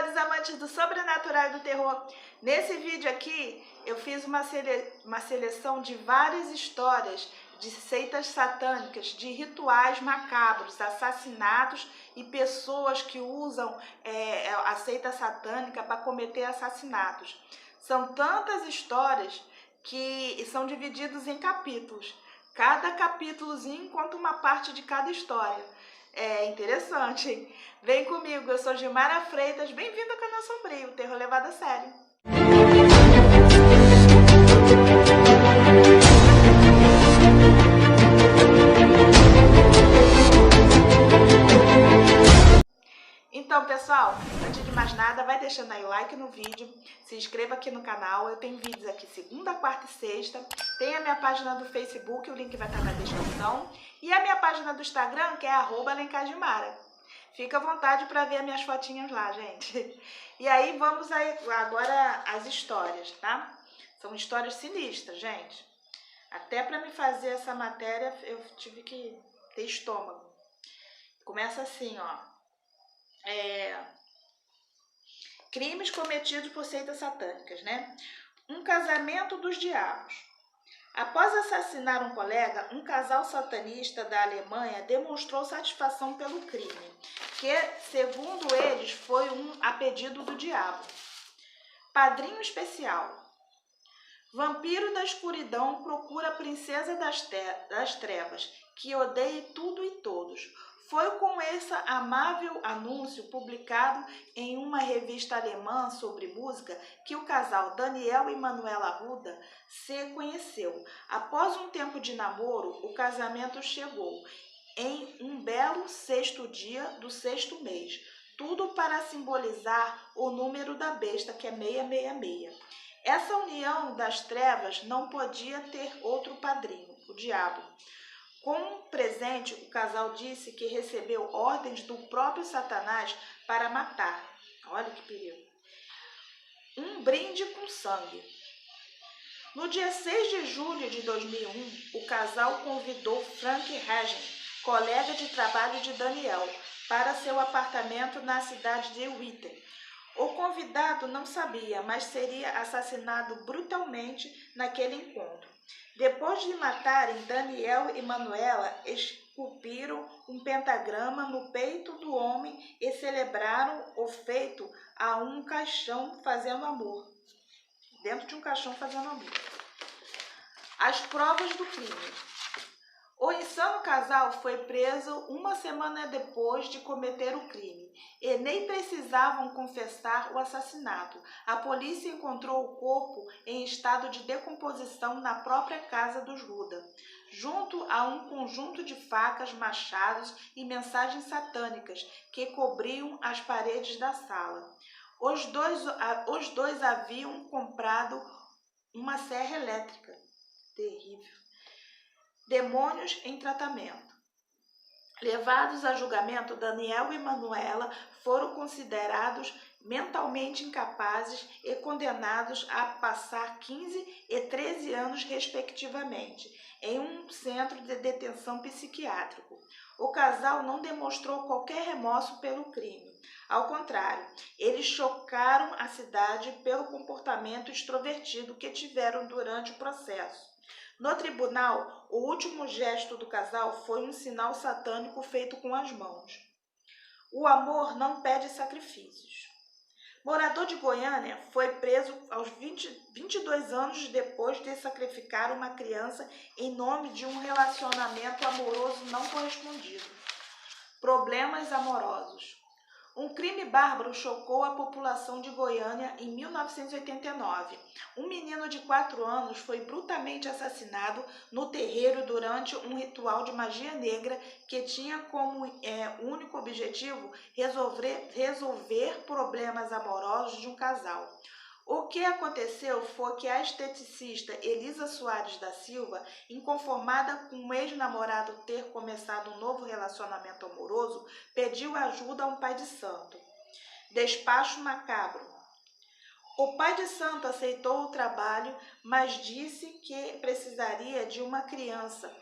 seguidores amantes do sobrenatural e do terror. Nesse vídeo aqui eu fiz uma seleção de várias histórias de seitas satânicas, de rituais macabros, assassinatos e pessoas que usam a seita satânica para cometer assassinatos. São tantas histórias que são divididos em capítulos. Cada capítulozinho conta uma parte de cada história. É interessante, hein? Vem comigo, eu sou Gilmara Freitas, bem-vindo ao canal Sombrio, Terror Levado a Sério. Então, pessoal, antes de mais nada, vai deixando aí o like no vídeo, se inscreva aqui no canal, eu tenho vídeos aqui segunda, quarta e sexta, tem a minha página do Facebook, o link vai estar na descrição, e a minha página do Instagram, que é @alencagimara. Fica à vontade para ver as minhas fotinhas lá, gente. E aí, vamos aí agora às histórias, tá? São histórias sinistras, gente. Até para me fazer essa matéria, eu tive que ter estômago. Começa assim, ó. Crimes cometidos por seitas satânicas, né? Um casamento dos diabos. Após assassinar um colega, um casal satanista da Alemanha demonstrou satisfação pelo crime, que, segundo eles, foi a pedido do diabo. Padrinho especial. Vampiro da escuridão procura a princesa das trevas, que odeia tudo e todos. Foi com esse amável anúncio publicado em uma revista alemã sobre música que o casal Daniel e Manuela Arruda se conheceu. Após um tempo de namoro, o casamento chegou em um belo sexto dia do sexto mês. Tudo para simbolizar o número da besta, que é 666. Essa união das trevas não podia ter outro padrinho, o diabo. Com presente, o casal disse que recebeu ordens do próprio Satanás para matar. Olha que perigo. Um brinde com sangue. No dia 6 de julho de 2001, o casal convidou Frank Hagen, colega de trabalho de Daniel, para seu apartamento na cidade de Witten. O convidado não sabia, mas seria assassinado brutalmente naquele encontro. Depois de matarem Daniel e Manuela, esculpiram um pentagrama no peito do homem e celebraram o feito a um caixão fazendo amor. Dentro de um caixão fazendo amor. As provas do crime. O insano casal foi preso uma semana depois de cometer o crime e nem precisavam confessar o assassinato. A polícia encontrou o corpo em estado de decomposição na própria casa dos Ruda, junto a um conjunto de facas, machados e mensagens satânicas que cobriam as paredes da sala. Os dois haviam comprado uma serra elétrica. Terrível. Demônios em tratamento. Levados a julgamento, Daniel e Manuela foram considerados mentalmente incapazes e condenados a passar 15 e 13 anos, respectivamente, em um centro de detenção psiquiátrico. O casal não demonstrou qualquer remorso pelo crime. Ao contrário, eles chocaram a cidade pelo comportamento extrovertido que tiveram durante o processo. No tribunal, o último gesto do casal foi um sinal satânico feito com as mãos. O amor não pede sacrifícios. Morador de Goiânia foi preso aos 22 anos depois de sacrificar uma criança em nome de um relacionamento amoroso não correspondido. Problemas amorosos. Um crime bárbaro chocou a população de Goiânia em 1989. Um menino de 4 anos foi brutalmente assassinado no terreiro durante um ritual de magia negra que tinha como único objetivo resolver problemas amorosos de um casal. O que aconteceu foi que a esteticista Elisa Soares da Silva, inconformada com o ex-namorado ter começado um novo relacionamento amoroso, pediu ajuda a um pai de santo. Despacho macabro. O pai de santo aceitou o trabalho, mas disse que precisaria de uma criança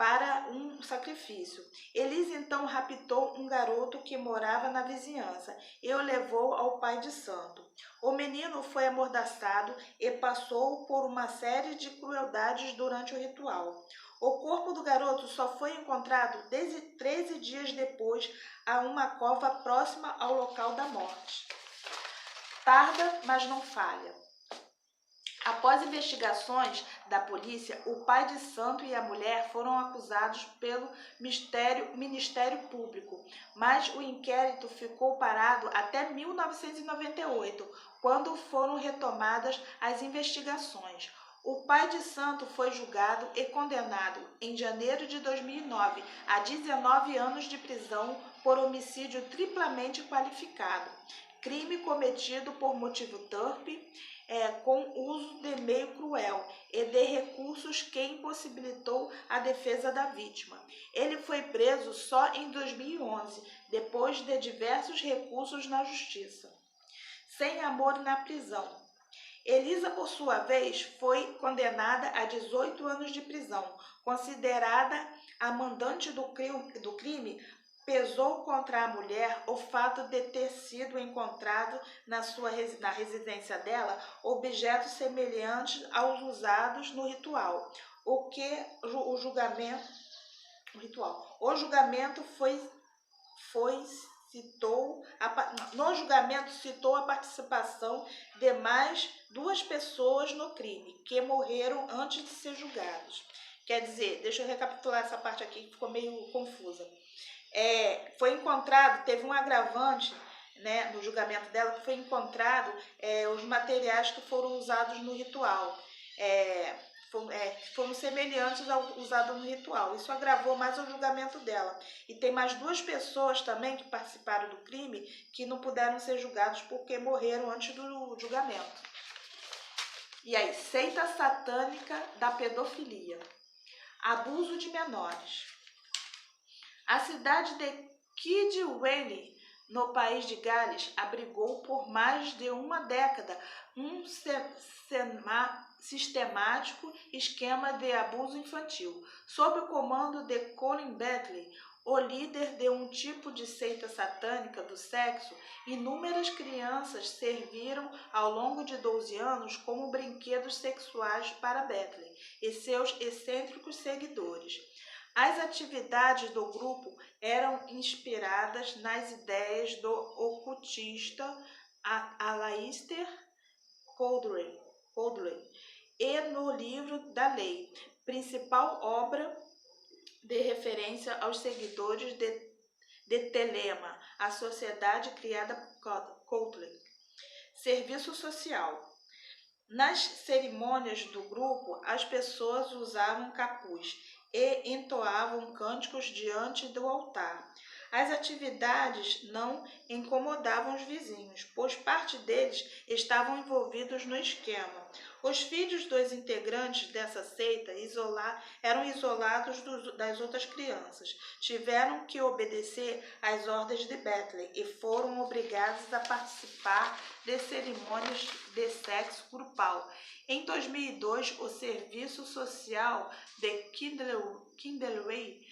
para um sacrifício. Elisa então raptou um garoto que morava na vizinhança e o levou ao pai de santo. O menino foi amordaçado e passou por uma série de crueldades durante o ritual. O corpo do garoto só foi encontrado 13 dias depois a uma cova próxima ao local da morte. Tarda, mas não falha. Após investigações da polícia, o pai de santo e a mulher foram acusados pelo Ministério Público, mas o inquérito ficou parado até 1998, quando foram retomadas as investigações. O pai de santo foi julgado e condenado em janeiro de 2009 a 19 anos de prisão por homicídio triplamente qualificado, crime cometido por motivo torpe, com uso de meio cruel e de recursos que impossibilitou a defesa da vítima. Ele foi preso só em 2011, depois de diversos recursos na justiça. Sem amor na prisão. Elisa, por sua vez, foi condenada a 18 anos de prisão. Considerada a mandante do crime, pesou contra a mulher o fato de ter sido encontrado na residência dela objetos semelhantes aos usados no ritual. O julgamento citou a participação de mais 2 pessoas no crime, que morreram antes de ser julgados. Quer dizer, deixa eu recapitular essa parte aqui que ficou meio confusa. Foi encontrado, teve um agravante, né, no julgamento dela, que foi encontrado os materiais que foram usados no ritual. Foram semelhantes ao usado no ritual. Isso agravou mais o julgamento dela. E tem mais 2 pessoas também que participaram do crime que não puderam ser julgados porque morreram antes do julgamento. E aí, seita satânica da pedofilia. Abuso de menores. A cidade de Kidwell, no país de Gales, abrigou por mais de uma década um sistemático esquema de abuso infantil, sob o comando de Colin Bentley, o líder de um tipo de seita satânica do sexo. Inúmeras crianças serviram ao longo de 12 anos como brinquedos sexuais para Bentley e seus excêntricos seguidores. As atividades do grupo eram inspiradas nas ideias do ocultista Aleister Crowley e no Livro da Lei, principal obra de referência aos seguidores de Telema, a sociedade criada por Crowley. Serviço social. Nas cerimônias do grupo, as pessoas usavam capuz e entoavam cânticos diante do altar. As atividades não incomodavam os vizinhos, pois parte deles estavam envolvidos no esquema. Os filhos dos integrantes dessa seita eram isolados das outras crianças. Tiveram que obedecer às ordens de Bentley e foram obrigados a participar de cerimônias de sexo grupal. Em 2002, o Serviço Social de Kindleway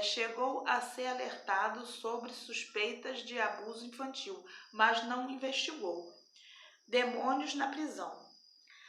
chegou a ser alertado sobre suspeitas de abuso infantil, mas não investigou. Demônios na prisão.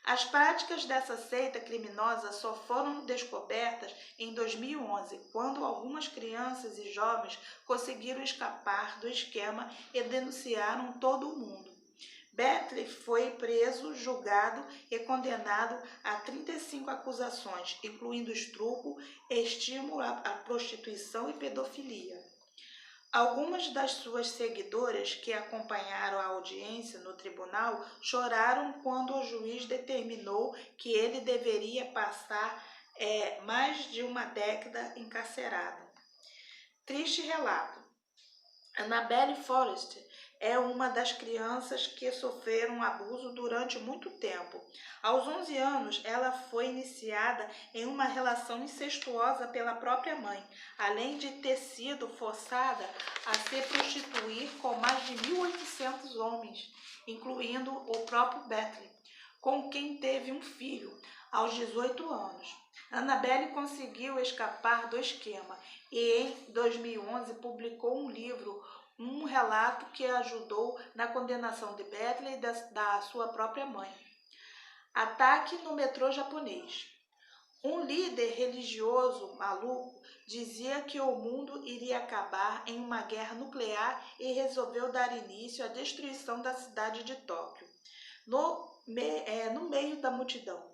As práticas dessa seita criminosa só foram descobertas em 2011, quando algumas crianças e jovens conseguiram escapar do esquema e denunciaram todo o mundo. Bentley foi preso, julgado e condenado a 35 acusações, incluindo estupro, estímulo à prostituição e pedofilia. Algumas das suas seguidoras que acompanharam a audiência no tribunal choraram quando o juiz determinou que ele deveria passar mais de uma década encarcerado. Triste relato. Annabelle Forrest é uma das crianças que sofreram abuso durante muito tempo. Aos 11 anos, ela foi iniciada em uma relação incestuosa pela própria mãe, além de ter sido forçada a se prostituir com mais de 1.800 homens, incluindo o próprio Bentley. com quem teve um filho aos 18 anos. Annabelle conseguiu escapar do esquema e em 2011 publicou um livro, um relato que ajudou na condenação de Bethel e da sua própria mãe. Ataque no metrô japonês. Um líder religioso maluco dizia que o mundo iria acabar em uma guerra nuclear e resolveu dar início à destruição da cidade de Tóquio, no meio da multidão.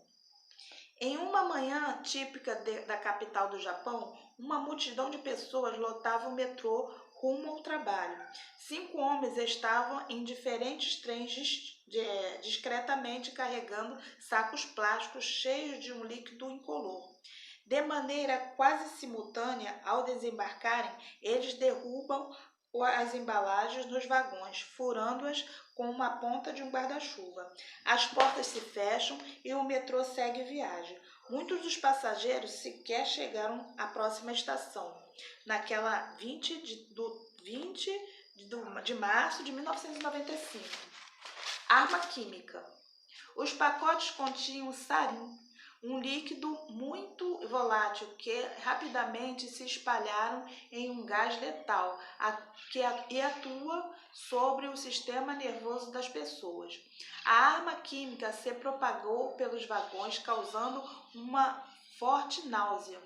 Em uma manhã típica da capital do Japão, uma multidão de pessoas lotava o metrô rumo ao trabalho. 5 homens estavam em diferentes trens discretamente carregando sacos plásticos cheios de um líquido incolor. De maneira quase simultânea, ao desembarcarem, eles derrubam as embalagens nos vagões, furando-as com uma ponta de um guarda-chuva. As portas se fecham e o metrô segue viagem. Muitos dos passageiros sequer chegaram à próxima estação, naquela 20 de março de 1995. Arma química. Os pacotes continham sarin, um líquido muito volátil que rapidamente se espalharam em um gás letal e atua sobre o sistema nervoso das pessoas. A arma química se propagou pelos vagões, causando uma forte náusea,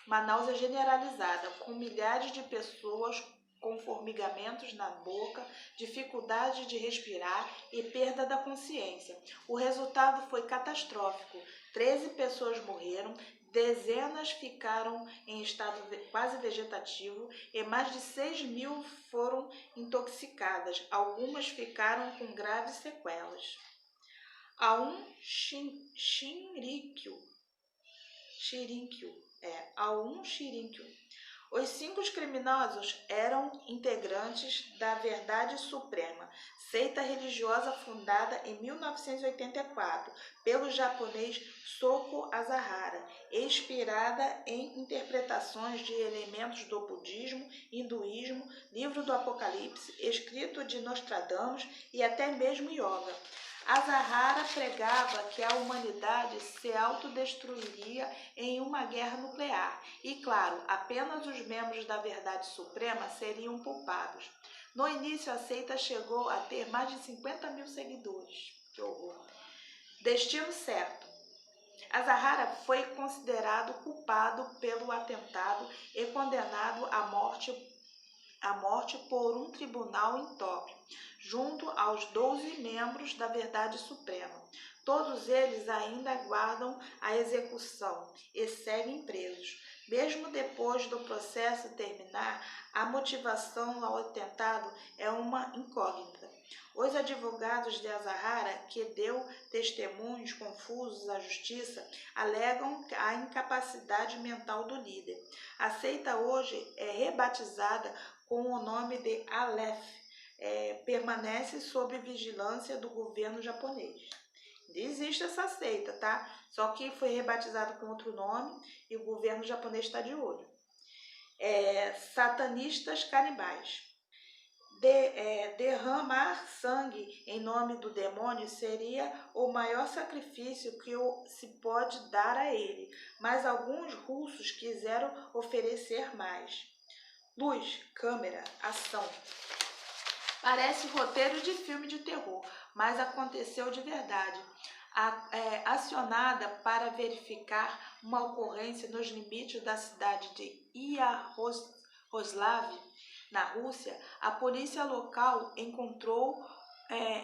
uma náusea generalizada, com milhares de pessoas com formigamentos na boca, dificuldade de respirar e perda da consciência. O resultado foi catastrófico. 13 pessoas morreram, dezenas ficaram em estado quase vegetativo e mais de 6.000 foram intoxicadas. Algumas ficaram com graves sequelas. Aum Shinrikyo. Os 5 criminosos eram integrantes da Verdade Suprema, seita religiosa fundada em 1984 pelo japonês Shoko Asahara, inspirada em interpretações de elementos do budismo, hinduísmo, livro do Apocalipse, escrito de Nostradamus e até mesmo yoga. Asahara pregava que a humanidade se autodestruiria em uma guerra nuclear e, claro, apenas os membros da Verdade Suprema seriam poupados. No início, a seita chegou a ter mais de 50.000 seguidores. Que horror! Destino certo. Asahara foi considerado culpado pelo atentado e condenado à morte por um tribunal em Tóquio, junto aos 12 membros da Verdade Suprema. Todos eles ainda aguardam a execução e seguem presos. Mesmo depois do processo terminar, a motivação ao atentado é uma incógnita. Os advogados de Asahara, que deu testemunhos confusos à justiça, alegam a incapacidade mental do líder. A seita hoje é rebatizada com o nome de Aleph, permanece sob vigilância do governo japonês. Existe essa seita, tá? Só que foi rebatizado com outro nome e o governo japonês está de olho. Satanistas canibais. Derramar sangue em nome do demônio seria o maior sacrifício que se pode dar a ele, mas alguns russos quiseram oferecer mais. Luz, câmera, ação. Parece roteiro de filme de terror, mas aconteceu de verdade. Acionada para verificar uma ocorrência nos limites da cidade de Yaroslav, na Rússia, a polícia local encontrou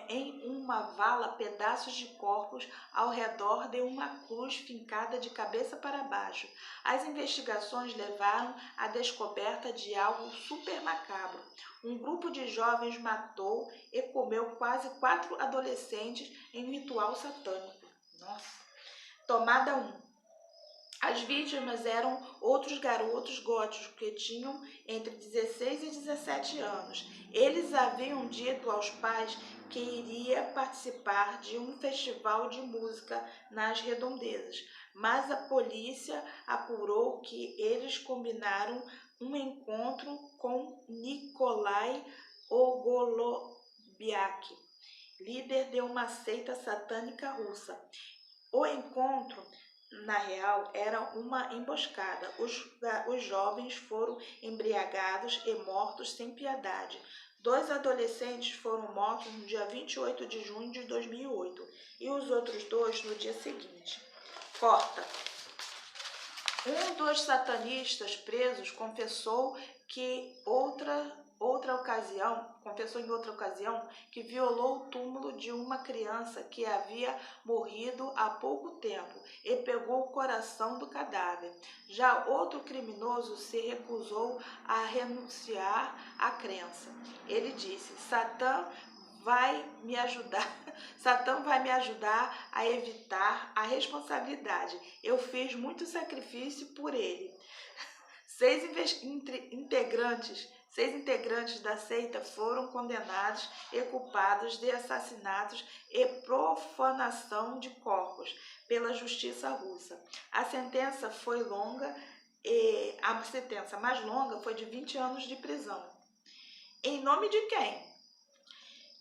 em uma vala pedaços de corpos ao redor de uma cruz fincada de cabeça para baixo. As investigações levaram à descoberta de algo super macabro. Um grupo de jovens matou e comeu quase 4 adolescentes em um ritual satânico. Nossa! Tomada 1. As vítimas eram outros garotos góticos que tinham entre 16 e 17 anos. Eles haviam dito aos pais que iria participar de um festival de música nas redondezas, mas a polícia apurou que eles combinaram um encontro com Nikolai Ogolobiak líder de uma seita satânica russa. O encontro, na real, era uma emboscada. Os jovens foram embriagados e mortos sem piedade. 2 adolescentes foram mortos no dia 28 de junho de 2008 e os outros 2 no dia seguinte. Corta. Um dos satanistas presos confessou em outra ocasião que violou o túmulo de uma criança que havia morrido há pouco tempo e pegou o coração do cadáver. Já outro criminoso se recusou a renunciar à crença. Ele disse: Satã vai me ajudar a evitar a responsabilidade. Eu fiz muito sacrifício por ele. 6 integrantes da seita foram condenados e culpados de assassinatos e profanação de corpos pela justiça russa. A sentença foi longa e a sentença mais longa foi de 20 anos de prisão. Em nome de quem?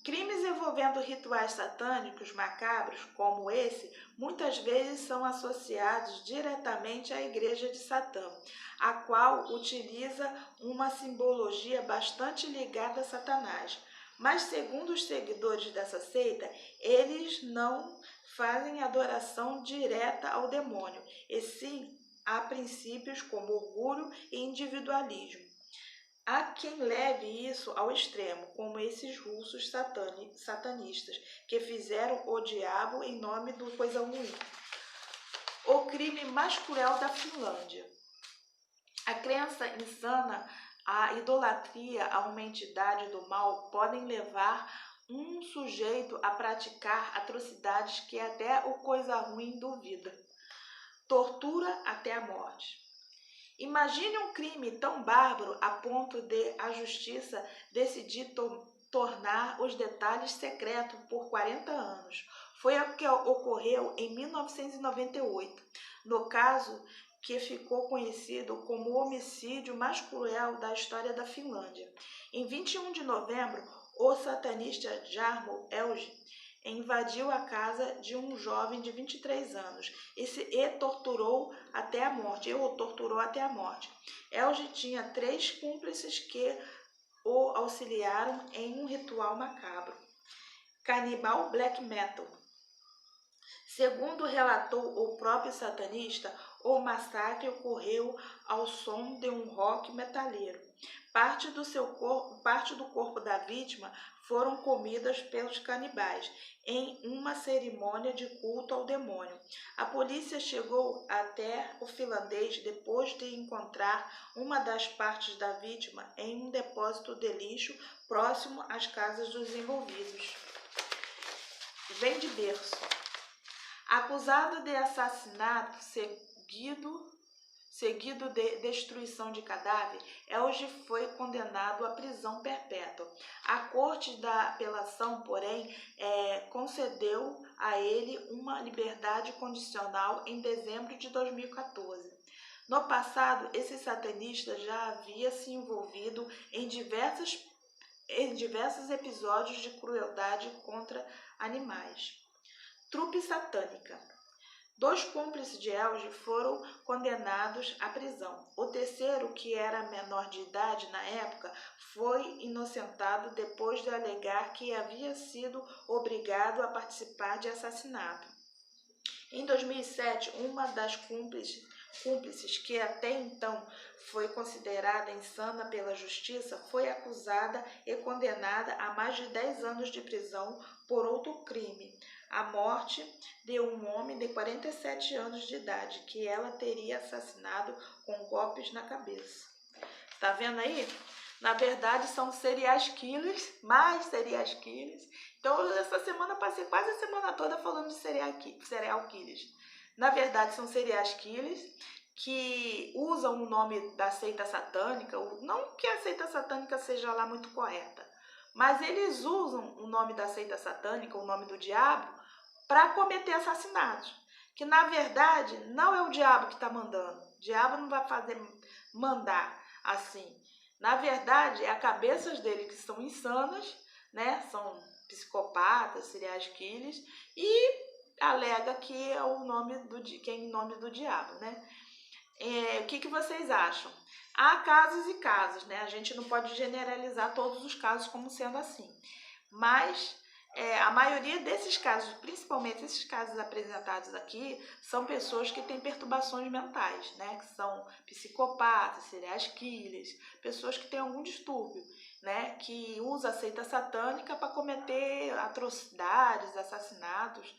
Crimes envolvendo rituais satânicos macabros, como esse, muitas vezes são associados diretamente à Igreja de Satã, a qual utiliza uma simbologia bastante ligada a Satanás. Mas, segundo os seguidores dessa seita, eles não fazem adoração direta ao demônio, e sim a princípios como orgulho e individualismo. Há quem leve isso ao extremo, como esses russos satanistas, que fizeram o diabo em nome do coisa ruim. O crime mais cruel da Finlândia. A crença insana, a idolatria a uma entidade do mal podem levar um sujeito a praticar atrocidades que até o coisa ruim duvida. Tortura até a morte. Imagine um crime tão bárbaro a ponto de a justiça decidir tornar os detalhes secretos por 40 anos. Foi o que ocorreu em 1998, no caso que ficou conhecido como o homicídio mais cruel da história da Finlândia. Em 21 de novembro, o satanista Jarmo Elge invadiu a casa de um jovem de 23 anos e o torturou até a morte. Elge tinha 3 cúmplices que o auxiliaram em um ritual macabro. Canibal Black Metal. Segundo relatou o próprio satanista, o massacre ocorreu ao som de um rock metaleiro. Parte do corpo da vítima foram comidas pelos canibais em uma cerimônia de culto ao demônio. A polícia chegou até o finlandês depois de encontrar uma das partes da vítima em um depósito de lixo próximo às casas dos envolvidos. Vem de berço. Acusado de assassinato seguido de destruição de cadáver, Elge foi condenado à prisão perpétua. A Corte da Apelação, porém, concedeu a ele uma liberdade condicional em dezembro de 2014. No passado, esse satanista já havia se envolvido em diversos episódios de crueldade contra animais. Trupe satânica. 2 cúmplices de Elge foram condenados à prisão. O terceiro, que era menor de idade na época, foi inocentado depois de alegar que havia sido obrigado a participar de assassinato. Em 2007, uma das cúmplices, que até então foi considerada insana pela justiça, foi acusada e condenada a mais de 10 anos de prisão por outro crime, a morte de um homem de 47 anos de idade, que ela teria assassinado com golpes na cabeça. Tá vendo aí? Na verdade, são serial killers, mais serial killers. Então, essa semana, passei quase a semana toda falando de serial killers. Na verdade, são serial killers que usam o nome da seita satânica, não que a seita satânica seja lá muito correta, mas eles usam o nome da seita satânica, o nome do diabo, para cometer assassinatos. Que, na verdade, não é o diabo que está mandando. O diabo não vai mandar assim. Na verdade, é as cabeças dele que são insanas, né? São psicopatas, serial killers, e alega que é o nome que é em nome do diabo, né? O que vocês acham? Há casos e casos, né? A gente não pode generalizar todos os casos como sendo assim. Mas a maioria desses casos, principalmente esses casos apresentados aqui, são pessoas que têm perturbações mentais, né? Que são psicopatas, serial killers, pessoas que têm algum distúrbio, né? Que usa a seita satânica para cometer atrocidades, assassinatos.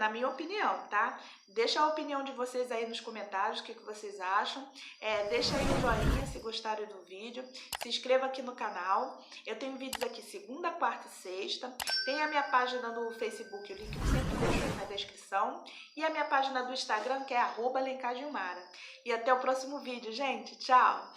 Na minha opinião, tá? Deixa a opinião de vocês aí nos comentários, o que vocês acham. Deixa aí o joinha se gostaram do vídeo. Se inscreva aqui no canal. Eu tenho vídeos aqui segunda, quarta e sexta. Tem a minha página no Facebook, o link eu sempre deixo aí na descrição. E a minha página do Instagram, que é @alencagilmara. E até o próximo vídeo, gente. Tchau!